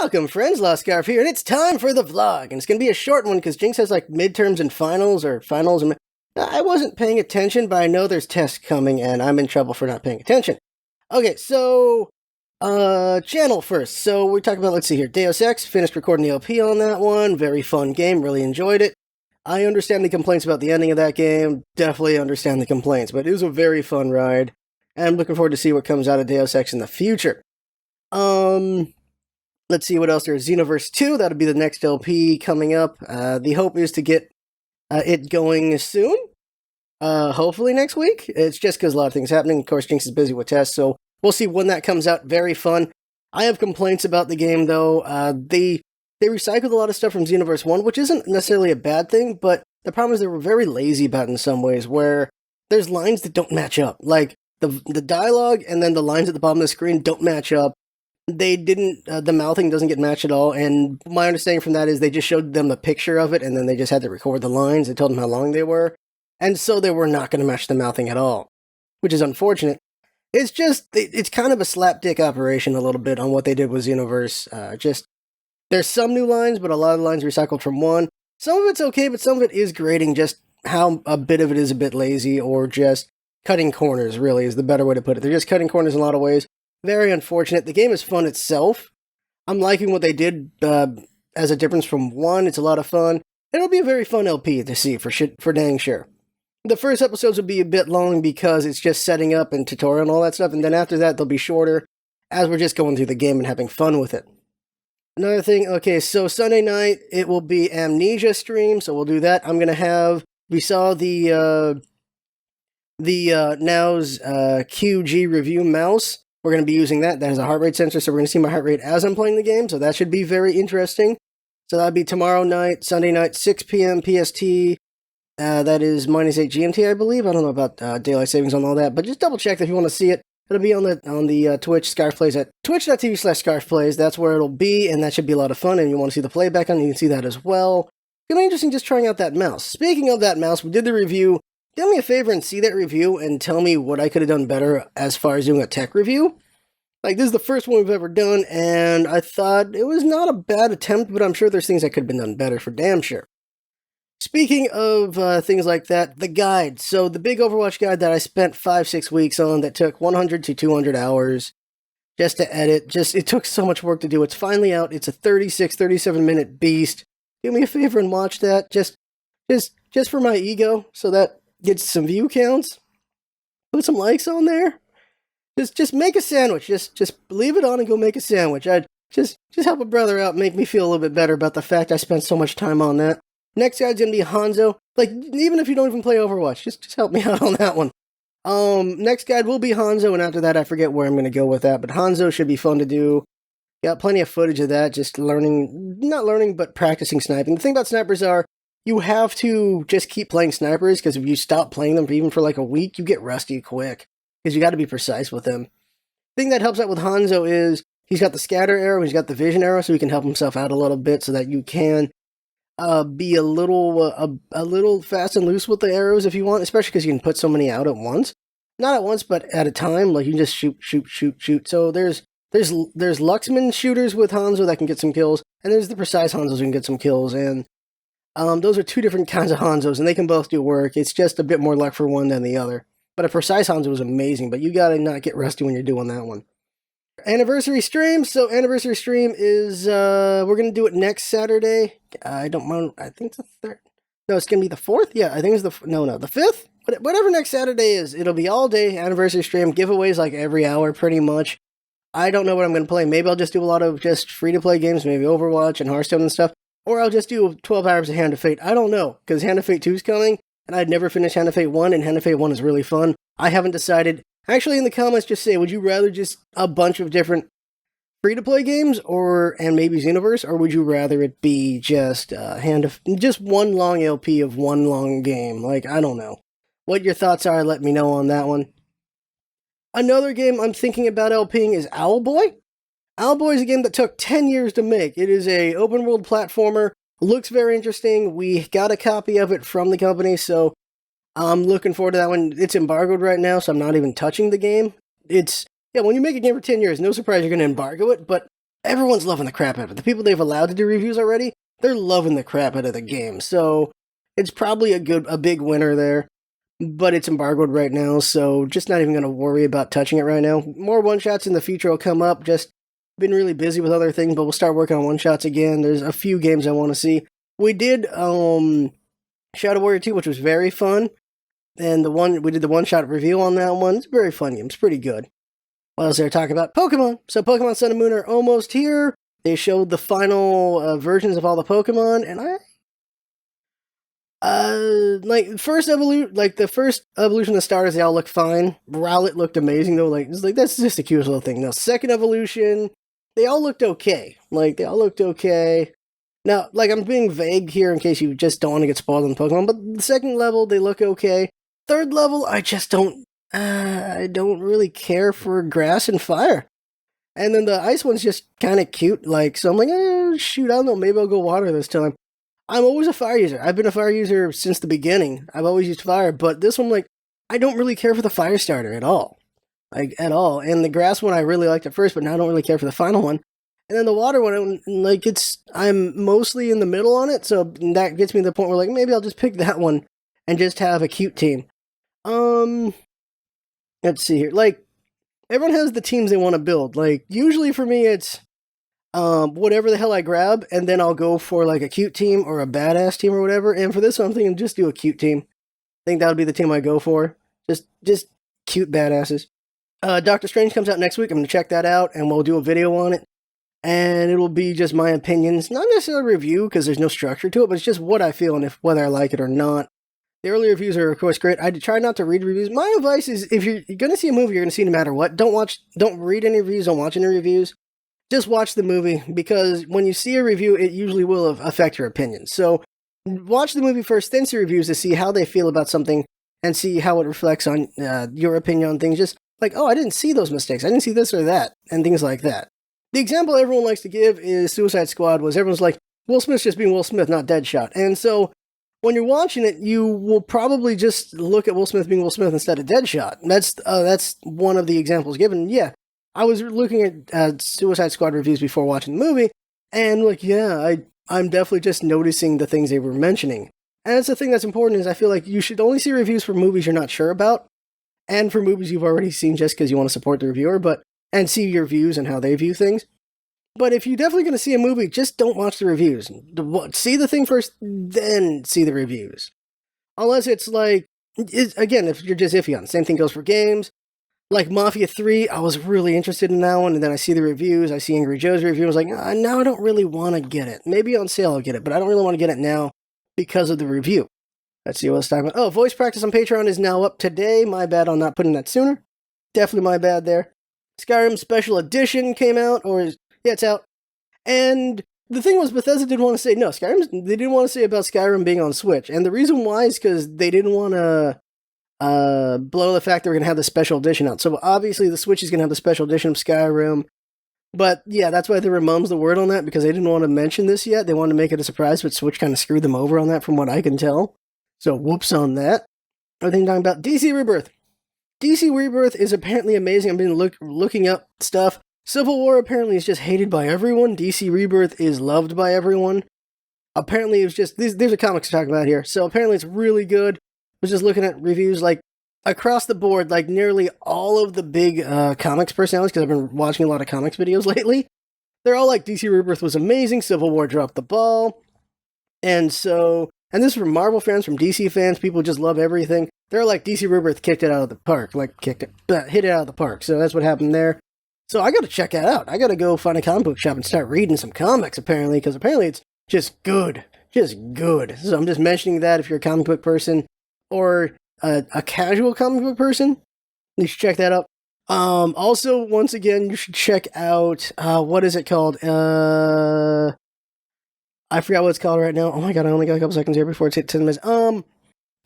Welcome, friends. Lost Scarf here, and it's time for the vlog. And it's going to be a short one because Jinx has like midterms and finals, or finals. And I wasn't paying attention, but I know there's tests coming, and I'm in trouble for not paying attention. Okay, so channel first. So we're talking about, let's see here, Deus Ex. Finished recording the LP on that one. Very fun game. Really enjoyed it. I understand the complaints about the ending of that game. Definitely understand the complaints, but it was a very fun ride. And I'm looking forward to see what comes out of Deus Ex in the future. Let's see what else there's. Xenoverse 2, that'll be the next LP coming up. The hope is to get it going soon. Hopefully next week. It's just because a lot of things happening. Of course, Jinx is busy with tests, so we'll see when that comes out. Very fun. I have complaints about the game, though. They recycled a lot of stuff from Xenoverse 1, which isn't necessarily a bad thing, but the problem is they were very lazy about it in some ways, where there's lines that don't match up. Like, the dialogue and then the lines at the bottom of the screen don't match up. They didn't, the mouthing doesn't get matched at all, and my understanding from that is they just showed them a picture of it, and then they just had to record the lines and told them how long they were, and so they were not going to match the mouthing at all, which is unfortunate. It's just, it's kind of a slapdick operation a little bit on what they did with Xenoverse. There's some new lines, but a lot of the lines recycled from one. Some of it's okay, but some of it is grating, just how a bit of it is a bit lazy, or just cutting corners, really, is the better way to put it. They're just cutting corners in a lot of ways. Very unfortunate. The game is fun itself. I'm liking what they did as a difference from 1. It's a lot of fun. It'll be a very fun LP to see, for dang sure. The first episodes will be a bit long because it's just setting up and tutorial and all that stuff, and then after that they'll be shorter as we're just going through the game and having fun with it. Another thing, okay, so Sunday night it will be Amnesia stream, so we'll do that. I'm going to have, we saw the Now's QG review mouse. We're going to be using that. That has a heart rate sensor, so we're going to see my heart rate as I'm playing the game, so that should be very interesting. So that'll be tomorrow night, Sunday night, 6 p.m. PST. That is -8 GMT, I believe. I don't know about daylight savings on all that, but just double check if you want to see it. It'll be on the Twitch, ScarfPlays, at twitch.tv/ScarfPlays. That's where it'll be, and that should be a lot of fun, and you want to see the playback on it, you can see that as well. It's going to be interesting just trying out that mouse. Speaking of that mouse, we did the review. Do me a favor and see that review and tell me what I could have done better as far as doing a tech review. Like, this is the first one we've ever done, and I thought it was not a bad attempt, but I'm sure there's things that could have been done better, for damn sure. Speaking of things like that, the guide. So the big Overwatch guide that I spent 5-6 weeks on that took 100 to 200 hours just to edit. It took so much work to do. It's finally out. It's a 37-minute beast. Do me a favor and watch that. Just for my ego, so that gets some view counts. Put some likes on there. Just make a sandwich. Just leave it on and go make a sandwich. Just help a brother out, make me feel a little bit better about the fact I spent so much time on that. Next guide's gonna be Hanzo. Like, even if you don't even play Overwatch, just help me out on that one. Next guide will be Hanzo, and after that I forget where I'm gonna go with that, but Hanzo should be fun to do. Got plenty of footage of that, just not learning, but practicing sniping. The thing about snipers are, you have to just keep playing snipers, because if you stop playing them even for like a week, you get rusty quick, because you got to be precise with them. The thing that helps out with Hanzo is he's got the scatter arrow, he's got the vision arrow, so he can help himself out a little bit so that you can be a little fast and loose with the arrows if you want, especially because you can put so many out at once. Not at once, but at a time. Like, you can just shoot. So there's Luxman shooters with Hanzo that can get some kills, and there's the precise Hanzos who can get some kills, and those are two different kinds of Hanzos, and they can both do work. It's just a bit more luck for one than the other. But a precise Hanzo is amazing, but you gotta not get rusty when you're doing that one. Anniversary stream. So anniversary stream is, we're gonna do it next Saturday. I don't mind, I think the 3rd. No, it's gonna be the 4th? Yeah, I think it's the 5th? Whatever next Saturday is, it'll be all day anniversary stream. Giveaways like every hour, pretty much. I don't know what I'm gonna play. Maybe I'll just do a lot of just free-to-play games, maybe Overwatch and Hearthstone and stuff. Or I'll just do 12 hours of Hand of Fate. I don't know, because Hand of Fate 2 is coming, and I'd never finished Hand of Fate 1, and Hand of Fate 1 is really fun. I haven't decided. Actually, in the comments, just say, would you rather just a bunch of different free-to-play games, and maybe Xenoverse, or would you rather it be just just one long LP of one long game? Like, I don't know. What your thoughts are, let me know on that one. Another game I'm thinking about LPing is Owlboy. Owlboy is a game that took 10 years to make. It is a open-world platformer. Looks very interesting. We got a copy of it from the company, so I'm looking forward to that one. It's embargoed right now, so I'm not even touching the game. Yeah, when you make a game for 10 years, no surprise you're going to embargo it, but everyone's loving the crap out of it. The people they've allowed to do reviews already, they're loving the crap out of the game. So it's probably a big winner there. But it's embargoed right now, so just not even going to worry about touching it right now. More one-shots in the future will come up. Just been really busy with other things, but we'll start working on one-shots again. There's a few games I want to see. We did Shadow Warrior 2, which was very fun. And we did the one-shot review on that one. It's a very fun game. It's pretty good. What else did I talk about? Pokemon. So Pokemon Sun and Moon are almost here. They showed the final versions of all the Pokemon, and the first evolution of starters, they all look fine. Rowlet looked amazing though. That's just the cutest little thing. Now, second evolution, they all looked okay. Now, I'm being vague here in case you just don't want to get spoiled on the Pokemon, but the second level, they look okay. Third level, I don't really care for grass and fire. And then the ice one's just kind of cute, so I'm like, shoot, I don't know, maybe I'll go water this time. I'm always a fire user. I've been a fire user since the beginning. I've always used fire, but this one, I don't really care for the fire starter at all. At all. And the grass one, I really liked at first, but now I don't really care for the final one. And then the water one, I'm mostly in the middle on it, so that gets me to the point where, maybe I'll just pick that one and just have a cute team. Let's see here. Everyone has the teams they want to build. Usually for me, it's whatever the hell I grab, and then I'll go for a cute team or a badass team or whatever. And for this one, I'm thinking just do a cute team. I think that would be the team I go for. Just cute badasses. Doctor Strange comes out next week. I'm going to check that out, and we'll do a video on it. And it'll be just my opinions, not necessarily a review because there's no structure to it, but it's just what I feel and whether I like it or not. The early reviews are, of course, great. I try not to read reviews. My advice is, if you're going to see a movie, you're going to see no matter what. Don't read any reviews, don't watch any reviews. Just watch the movie, because when you see a review, it usually will affect your opinion. So watch the movie first, then see reviews to see how they feel about something and see how it reflects on your opinion on things. Just I didn't see those mistakes. I didn't see this or that, and things like that. The example everyone likes to give is Suicide Squad, was everyone's like, Will Smith's just being Will Smith, not Deadshot. And so when you're watching it, you will probably just look at Will Smith being Will Smith instead of Deadshot. That's one of the examples given. Yeah. I was looking at Suicide Squad reviews before watching the movie, and I'm definitely just noticing the things they were mentioning. And that's the thing that's important, is I feel like you should only see reviews for movies you're not sure about, and for movies you've already seen just because you want to support the reviewer, and see your views and how they view things. But if you're definitely going to see a movie, just don't watch the reviews. See the thing first, then see the reviews. Unless it's again, if you're just iffy on it. Same thing goes for games. Mafia 3, I was really interested in that one, and then I see the reviews, I see Angry Joe's review, I was like, now I don't really want to get it. Maybe on sale I'll get it, but I don't really want to get it now because of the review. Let's see what it's talking about. Oh, voice practice on Patreon is now up today. My bad on not putting that sooner. Definitely my bad there. Skyrim Special Edition came out, it's out. And the thing was, Bethesda didn't want to say, they didn't want to say about Skyrim being on Switch. And the reason why is because they didn't want to blow the fact they were going to have the special edition out. So obviously the Switch is going to have the special edition of Skyrim. But yeah, that's why they mum's the word on that, because they didn't want to mention this yet. They wanted to make it a surprise, but Switch kind of screwed them over on that from what I can tell. So whoops on that. Everything talking about DC Rebirth. DC Rebirth is apparently amazing. I've been looking up stuff. Civil War apparently is just hated by everyone. DC Rebirth is loved by everyone. Apparently it was just, these are comics to talk about here. So apparently it's really good. I was just looking at reviews across the board, nearly all of the big comics personalities, because I've been watching a lot of comics videos lately. They're all like, DC Rebirth was amazing, Civil War dropped the ball. And this is from Marvel fans, from DC fans, people just love everything. They're like, DC Rebirth kicked it out of the park, hit it out of the park. So that's what happened there. So I gotta check that out. I gotta go find a comic book shop and start reading some comics, apparently, because apparently it's just good. Just good. So I'm just mentioning that if you're a comic book person, or a casual comic book person, you should check that out. Also, once again, you should check out, what is it called? I forgot what it's called right now. Oh my god, I only got a couple seconds here before it's hit 10 minutes.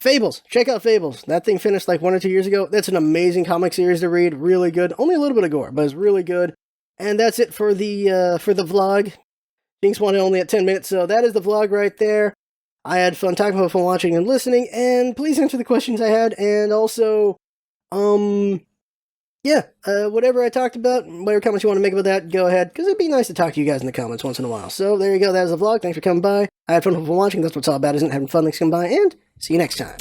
Fables. Check out Fables. That thing finished 1 or 2 years ago. That's an amazing comic series to read. Really good. Only a little bit of gore, but it's really good. And that's it for the vlog. Jinx wanted only at 10 minutes, so that is the vlog right there. I had fun talking about fun watching and listening, and please answer the questions I had, and also, yeah, whatever I talked about, whatever comments you want to make about that, go ahead, because it'd be nice to talk to you guys in the comments once in a while. So there you go, that is the vlog. Thanks for coming by. I had fun for watching. That's what it's all about, isn't it? Having fun. Thanks for coming by, and see you next time.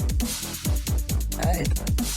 Bye.